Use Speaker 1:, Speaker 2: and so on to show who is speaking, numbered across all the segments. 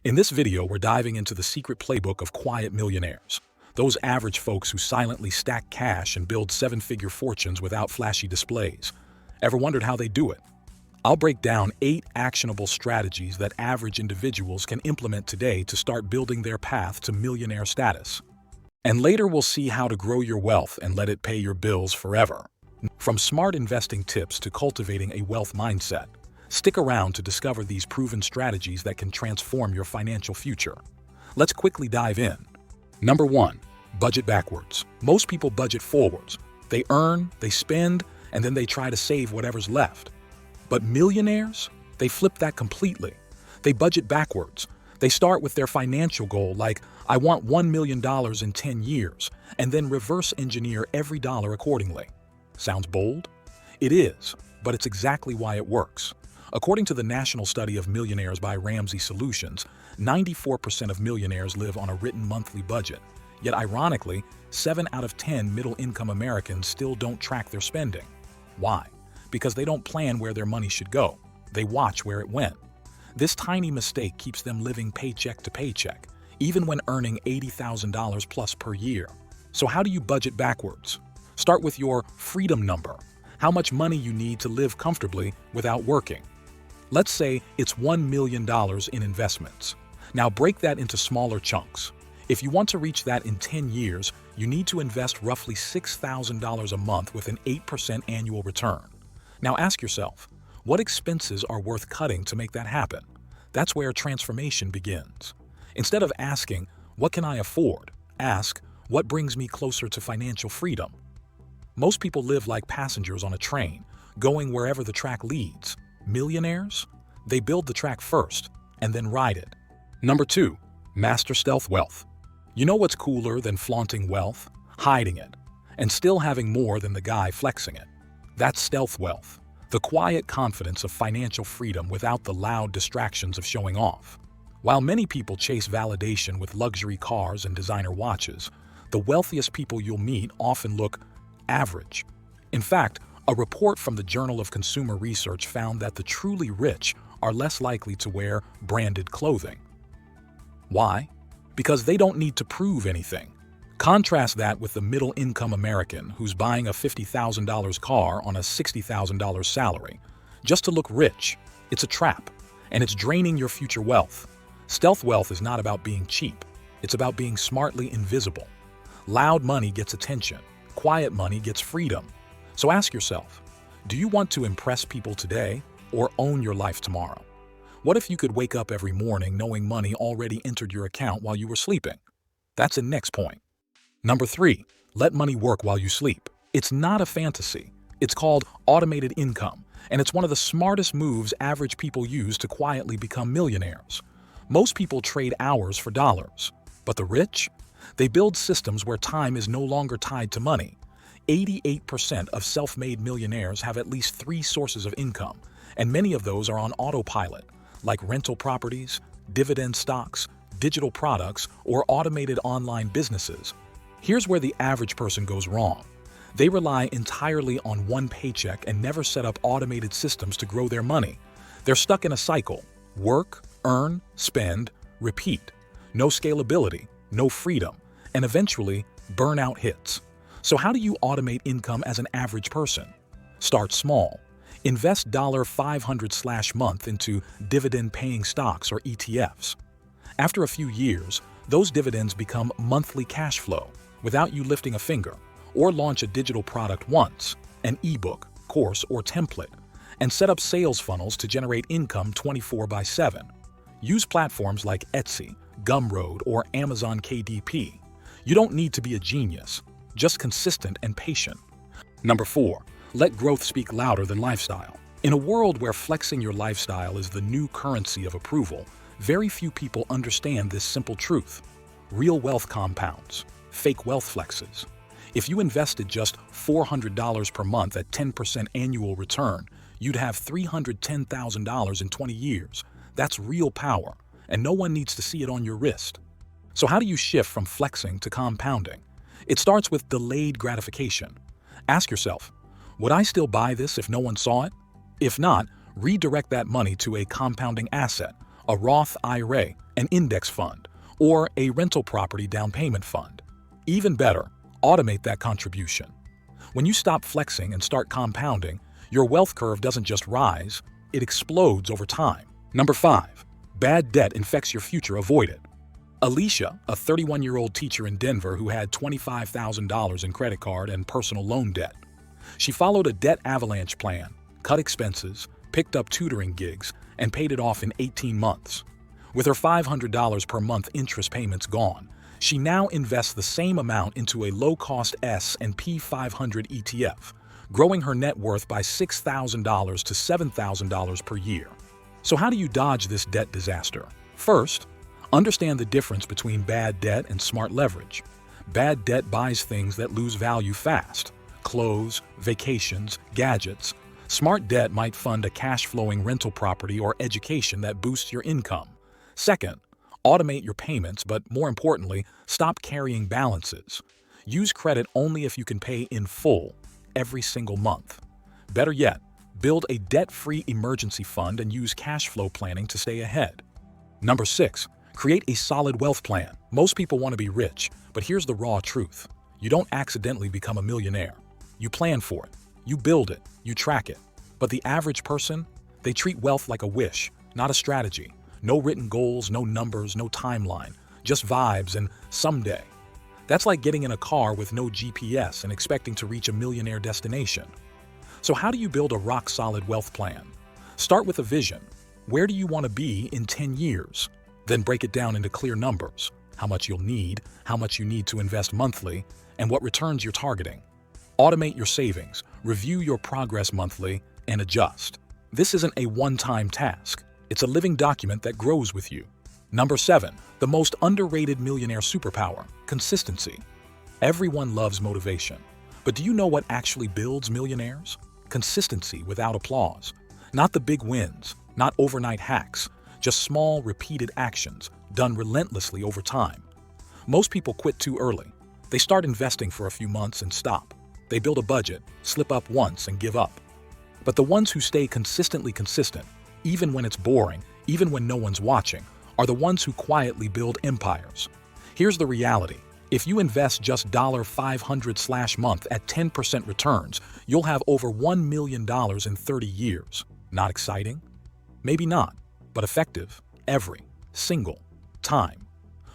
Speaker 1: In this video, we're diving into the secret playbook of quiet millionaires, those average folks who silently stack cash and build seven-figure fortunes without flashy displays. Ever wondered how they do it? I'll break down 8 actionable strategies that average individuals can implement today to start building their path to millionaire status. And later we'll see how to grow your wealth and let it pay your bills forever. From smart investing tips to cultivating a wealth mindset, stick around to discover these proven strategies that can transform your financial future. Let's quickly dive in. Number 1. Budget backwards. Most people budget forwards. They earn, they spend, and then they try to save whatever's left. But millionaires, they flip that completely. They budget backwards. They start with their financial goal like, I want $1 million in 10 years, and then reverse engineer every dollar accordingly. Sounds bold? It is, but it's exactly why it works. According to the National Study of Millionaires by Ramsey Solutions, 94% of millionaires live on a written monthly budget. Yet ironically, 7 out of 10 middle-income Americans still don't track their spending. Why? Because they don't plan where their money should go. They watch where it went. This tiny mistake keeps them living paycheck to paycheck, even when earning $80,000 plus per year. So how do you budget backwards? Start with your freedom number, how much money you need to live comfortably without working. Let's say it's $1 million in investments. Now break that into smaller chunks. If you want to reach that in 10 years, you need to invest roughly $6,000 a month with an 8% annual return. Now ask yourself, what expenses are worth cutting to make that happen? That's where transformation begins. Instead of asking, what can I afford? Ask, what brings me closer to financial freedom? Most people live like passengers on a train, going wherever the track leads. Millionaires? They build the track first, and then ride it. Number 2, master stealth wealth. You know what's cooler than flaunting wealth? Hiding it, and still having more than the guy flexing it. That's stealth wealth, the quiet confidence of financial freedom without the loud distractions of showing off. While many people chase validation with luxury cars and designer watches, the wealthiest people you'll meet often look average. In fact, a report from the Journal of Consumer Research found that the truly rich are less likely to wear branded clothing. Why? Because they don't need to prove anything. Contrast that with the middle-income American who's buying a $50,000 car on a $60,000 salary. Just to look rich, it's a trap, and it's draining your future wealth. Stealth wealth is not about being cheap. It's about being smartly invisible. Loud money gets attention. Quiet money gets freedom. So ask yourself, do you want to impress people today or own your life tomorrow? What if you could wake up every morning knowing money already entered your account while you were sleeping? That's the next point. Number 3, let money work while you sleep. It's not a fantasy. It's called automated income, and it's one of the smartest moves average people use to quietly become millionaires. Most people trade hours for dollars, but the rich? They build systems where time is no longer tied to money. 88% of self-made millionaires have at least 3 sources of income, and many of those are on autopilot, like rental properties, dividend stocks, digital products, or automated online businesses. Here's where the average person goes wrong. They rely entirely on one paycheck and never set up automated systems to grow their money. They're stuck in a cycle: work, earn, spend, repeat. No scalability, no freedom, and eventually, burnout hits. So how do you automate income as an average person? Start small. Invest $500/month into dividend-paying stocks or ETFs. After a few years, those dividends become monthly cash flow without you lifting a finger, or launch a digital product once, an ebook, course, or template, and set up sales funnels to generate income 24/7. Use platforms like Etsy, Gumroad, or Amazon KDP. You don't need to be a genius, just consistent and patient. Number 4, let growth speak louder than lifestyle. In a world where flexing your lifestyle is the new currency of approval, very few people understand this simple truth. Real wealth compounds, fake wealth flexes. If you invested just $400 per month at 10% annual return, you'd have $310,000 in 20 years. That's real power, and no one needs to see it on your wrist. So how do you shift from flexing to compounding? It starts with delayed gratification. Ask yourself, would I still buy this if no one saw it? If not, redirect that money to a compounding asset, a Roth IRA, an index fund, or a rental property down payment fund. Even better, automate that contribution. When you stop flexing and start compounding, your wealth curve doesn't just rise, it explodes over time. Number 5. Bad debt infects your future. Avoid it. Alicia, a 31-year-old teacher in Denver who had $25,000 in credit card and personal loan debt. She followed a debt avalanche plan, cut expenses, picked up tutoring gigs, and paid it off in 18 months. With her $500 per month interest payments gone, she now invests the same amount into a low-cost S&P 500 ETF, growing her net worth by $6,000 to $7,000 per year. So how do you dodge this debt disaster? First, understand the difference between bad debt and smart leverage. Bad debt buys things that lose value fast: clothes, vacations, gadgets. Smart debt might fund a cash-flowing rental property or education that boosts your income. Second, automate your payments, but more importantly, stop carrying balances. Use credit only if you can pay in full every single month. Better yet, build a debt-free emergency fund and use cash flow planning to stay ahead. Number 6, create a solid wealth plan. Most people want to be rich, but here's the raw truth. You don't accidentally become a millionaire. You plan for it, you build it, you track it. But the average person, they treat wealth like a wish, not a strategy. No written goals, no numbers, no timeline, just vibes and someday. That's like getting in a car with no GPS and expecting to reach a millionaire destination. So how do you build a rock-solid wealth plan? Start with a vision. Where do you want to be in 10 years? Then break it down into clear numbers: how much you'll need, how much you need to invest monthly, and what returns you're targeting. Automate your savings, review your progress monthly, and adjust. This isn't a one-time task. It's a living document that grows with you. Number 7, the most underrated millionaire superpower: consistency. Everyone loves motivation. But do you know what actually builds millionaires? Consistency without applause. Not the big wins, not overnight hacks, just small, repeated actions done relentlessly over time. Most people quit too early. They start investing for a few months and stop. They build a budget, slip up once, and give up. But the ones who stay consistently consistent, even when it's boring, even when no one's watching, are the ones who quietly build empires. Here's the reality. If you invest just $500/month at 10% returns, you'll have over $1 million in 30 years. Not exciting? Maybe not, but effective every single time.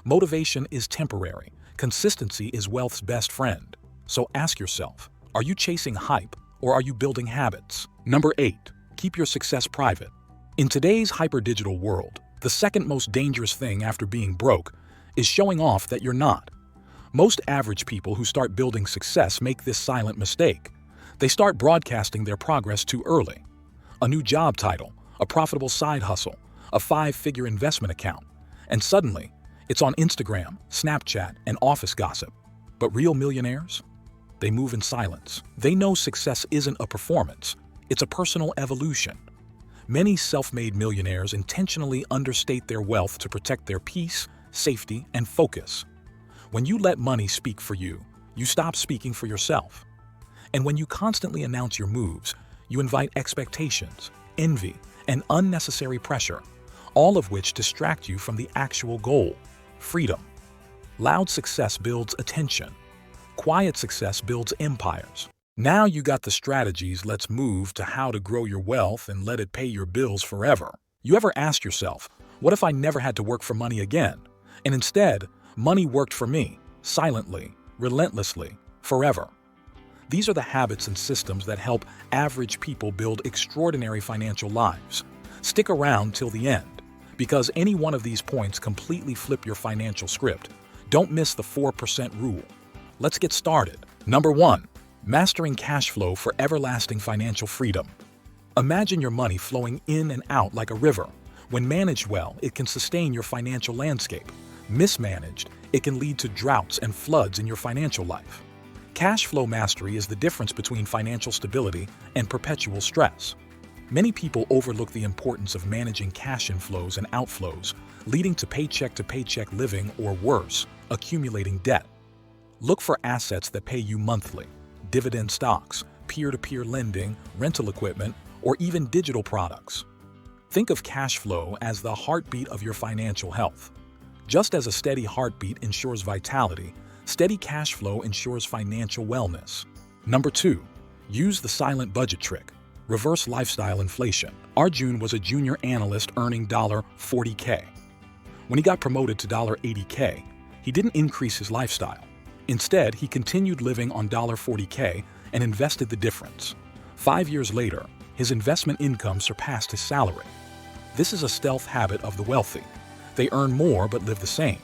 Speaker 1: Motivation is temporary. Consistency is wealth's best friend. So ask yourself, are you chasing hype or are you building habits? Number 8, keep your success private. In today's hyper-digital world, the second most dangerous thing after being broke is showing off that you're not. Most average people who start building success make this silent mistake. They start broadcasting their progress too early. A new job title, a profitable side hustle, a 5-figure investment account, and suddenly, it's on Instagram, Snapchat, and office gossip. But real millionaires? They move in silence. They know success isn't a performance, it's a personal evolution. Many self-made millionaires intentionally understate their wealth to protect their peace, safety, and focus. When you let money speak for you, you stop speaking for yourself. And when you constantly announce your moves, you invite expectations, envy, and unnecessary pressure, all of which distract you from the actual goal: freedom. Loud success builds attention. Quiet success builds empires. Now you got the strategies, let's move to how to grow your wealth and let it pay your bills forever. You ever ask yourself, what if I never had to work for money again? And instead, money worked for me, silently, relentlessly, forever. These are the habits and systems that help average people build extraordinary financial lives. Stick around till the end, because any one of these points completely flip your financial script. Don't miss the 4% rule. Let's get started. Number 1, mastering cash flow for everlasting financial freedom. Imagine your money flowing in and out like a river. When managed well, it can sustain your financial landscape. Mismanaged, it can lead to droughts and floods in your financial life. Cash flow mastery is the difference between financial stability and perpetual stress. Many people overlook the importance of managing cash inflows and outflows, leading to paycheck-to-paycheck living or worse, accumulating debt. Look for assets that pay you monthly: dividend stocks, peer-to-peer lending, rental equipment, or even digital products. Think of cash flow as the heartbeat of your financial health. Just as a steady heartbeat ensures vitality, steady cash flow ensures financial wellness. Number 2. Use the silent budget trick. Reverse lifestyle inflation. Arjun was a junior analyst earning $40K. When he got promoted to $80K, he didn't increase his lifestyle. Instead, he continued living on $40K and invested the difference. 5 years later, his investment income surpassed his salary. This is a stealth habit of the wealthy. They earn more but live the same.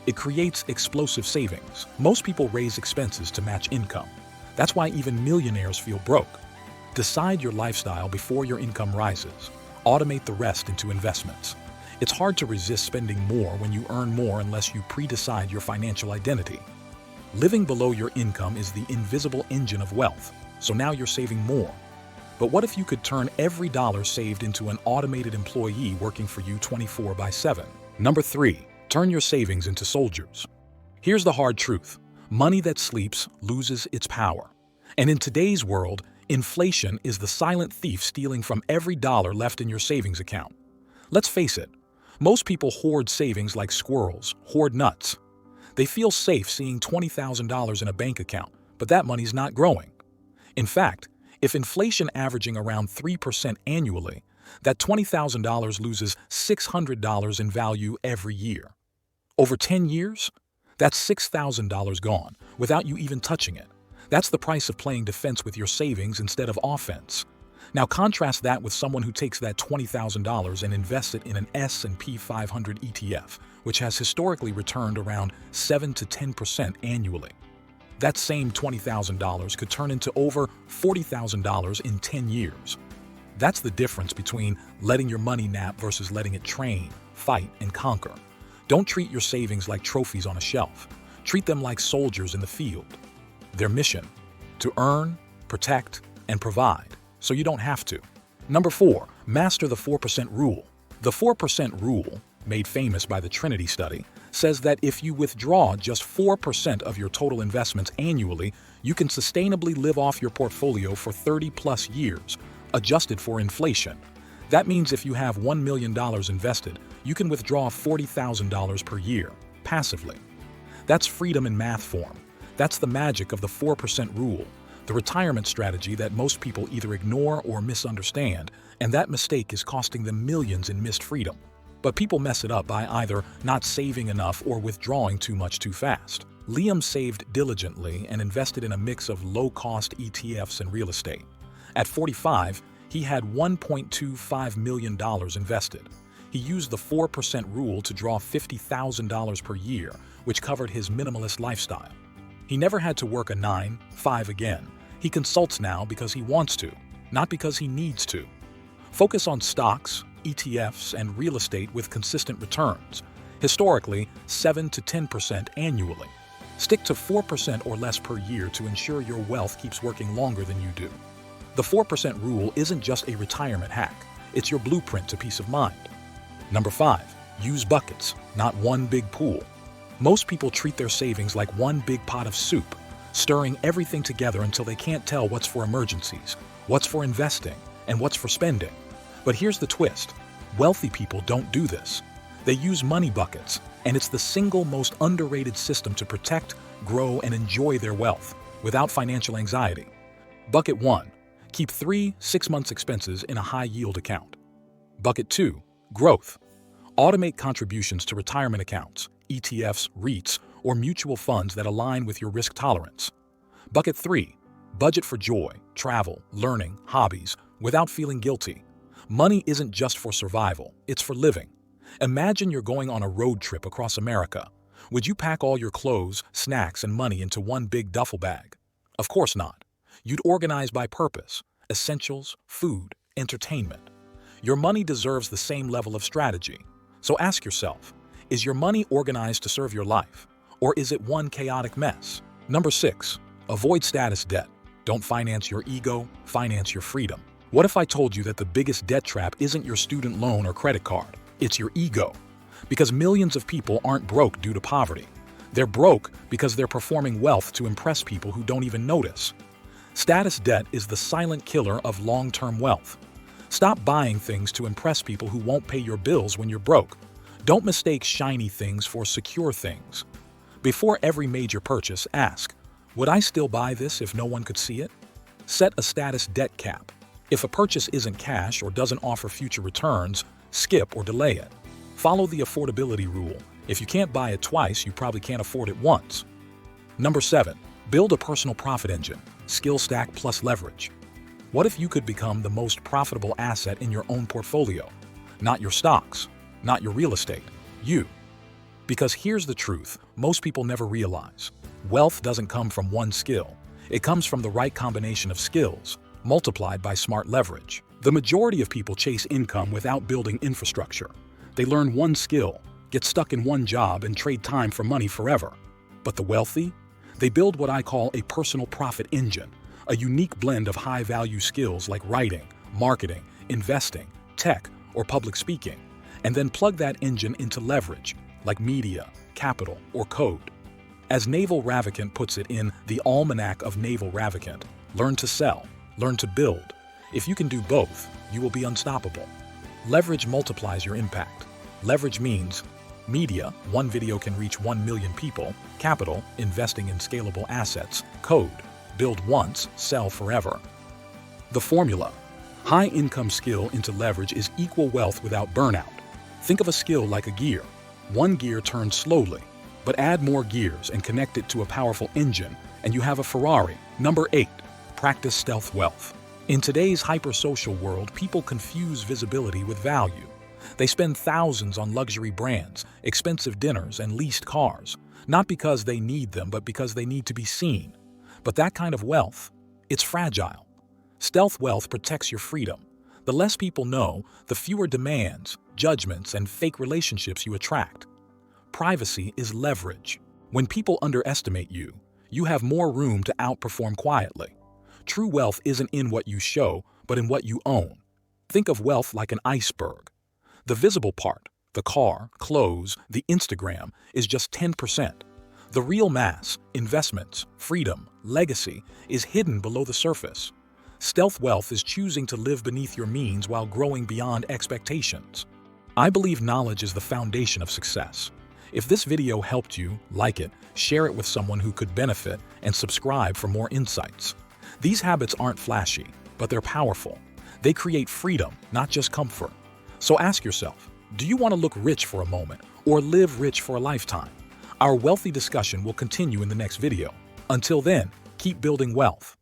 Speaker 1: It creates explosive savings. Most people raise expenses to match income. That's why even millionaires feel broke. Decide your lifestyle before your income rises. Automate the rest into investments. It's hard to resist spending more when you earn more unless you pre-decide your financial identity. Living below your income is the invisible engine of wealth, so now you're saving more. But what if you could turn every dollar saved into an automated employee working for you 24/7? Number 3. Turn your savings into soldiers. Here's the hard truth. Money that sleeps loses its power. And in today's world, inflation is the silent thief stealing from every dollar left in your savings account. Let's face it, most people hoard savings like squirrels, hoard nuts. They feel safe seeing $20,000 in a bank account, but that money's not growing. In fact, if inflation averaging around 3% annually, that $20,000 loses $600 in value every year. Over 10 years, that's $6,000 gone, without you even touching it. That's the price of playing defense with your savings instead of offense. Now contrast that with someone who takes that $20,000 and invests it in an S&P 500 ETF, which has historically returned around 7 to 10% annually. That same $20,000 could turn into over $40,000 in 10 years. That's the difference between letting your money nap versus letting it train, fight, and conquer. Don't treat your savings like trophies on a shelf. Treat them like soldiers in the field. Their mission: to earn, protect, and provide, so you don't have to. Number 4. Master the 4% rule. The 4% rule, made famous by the Trinity study, says that if you withdraw just 4% of your total investments annually, you can sustainably live off your portfolio for 30+ years, adjusted for inflation. That means if you have $1 million invested, you can withdraw $40,000 per year, passively. That's freedom in math form. That's the magic of the 4% rule, the retirement strategy that most people either ignore or misunderstand, and that mistake is costing them millions in missed freedom. But people mess it up by either not saving enough or withdrawing too much too fast. Liam saved diligently and invested in a mix of low-cost ETFs and real estate. At 45, he had $1.25 million invested. He used the 4% rule to draw $50,000 per year, which covered his minimalist lifestyle. He never had to work a 9-5 again. He consults now because he wants to, not because he needs to. Focus on stocks, ETFs, and real estate with consistent returns, historically 7 to 10% annually. Stick to 4% or less per year to ensure your wealth keeps working longer than you do. The 4% rule isn't just a retirement hack, it's your blueprint to peace of mind. Number 5. Use buckets, not one big pool. Most people treat their savings like one big pot of soup, stirring everything together until they can't tell what's for emergencies, what's for investing, and what's for spending. But here's the twist. Wealthy people don't do this. They use money buckets, and it's the single most underrated system to protect, grow, and enjoy their wealth without financial anxiety. Bucket 1. Keep 3-6 months expenses in a high-yield account. Bucket 2. Growth. Automate contributions to retirement accounts, ETFs, REITs, or mutual funds that align with your risk tolerance. Bucket 3. Budget for joy, travel, learning, hobbies, without feeling guilty. Money isn't just for survival, it's for living. Imagine you're going on a road trip across America. Would you pack all your clothes, snacks, and money into one big duffel bag? Of course not. You'd organize by purpose: essentials, food, entertainment. Your money deserves the same level of strategy. So ask yourself, is your money organized to serve your life, or is it one chaotic mess? Number 6. Avoid status debt. Don't finance your ego, finance your freedom. What if I told you that the biggest debt trap isn't your student loan or credit card? It's your ego. Because millions of people aren't broke due to poverty. They're broke because they're performing wealth to impress people who don't even notice. Status debt is the silent killer of long-term wealth. Stop buying things to impress people who won't pay your bills when you're broke. Don't mistake shiny things for secure things. Before every major purchase, ask, would I still buy this if no one could see it? Set a status debt cap. If a purchase isn't cash or doesn't offer future returns, skip or delay it. Follow the affordability rule. If you can't buy it twice, you probably can't afford it once. Number 7. Build a personal profit engine. Skill stack plus leverage. What if you could become the most profitable asset in your own portfolio? Not your stocks, not your real estate, you. Because here's the truth, most people never realize. Wealth doesn't come from one skill. It comes from the right combination of skills, multiplied by smart leverage. The majority of people chase income without building infrastructure. They learn one skill, get stuck in one job, and trade time for money forever. But the wealthy? They build what I call a personal profit engine, a unique blend of high-value skills like writing, marketing, investing, tech, or public speaking, and then plug that engine into leverage, like media, capital, or code. As Naval Ravikant puts it in The Almanac of Naval Ravikant, learn to sell, learn to build. If you can do both, you will be unstoppable. Leverage multiplies your impact. Leverage means media, one video can reach 1 million people. Capital, investing in scalable assets. Code, build once, sell forever. The formula: high income skill into leverage is equal wealth without burnout. Think of a skill like a gear. One gear turns slowly, but add more gears and connect it to a powerful engine, and you have a Ferrari. Number 8. Practice stealth wealth. In today's hyper-social world, people confuse visibility with value. They spend thousands on luxury brands, expensive dinners, and leased cars, not because they need them, but because they need to be seen. But that kind of wealth, it's fragile. Stealth wealth protects your freedom. The less people know, the fewer demands, judgments, and fake relationships you attract. Privacy is leverage. When people underestimate you, you have more room to outperform quietly. True wealth isn't in what you show, but in what you own. Think of wealth like an iceberg. The visible part, the car, clothes, the Instagram, is just 10%. The real mass, investments, freedom, legacy, is hidden below the surface. Stealth wealth is choosing to live beneath your means while growing beyond expectations. I believe knowledge is the foundation of success. If this video helped you, like it, share it with someone who could benefit, and subscribe for more insights. These habits aren't flashy, but they're powerful. They create freedom, not just comfort. So ask yourself, do you want to look rich for a moment or live rich for a lifetime? Our wealthy discussion will continue in the next video. Until then, keep building wealth.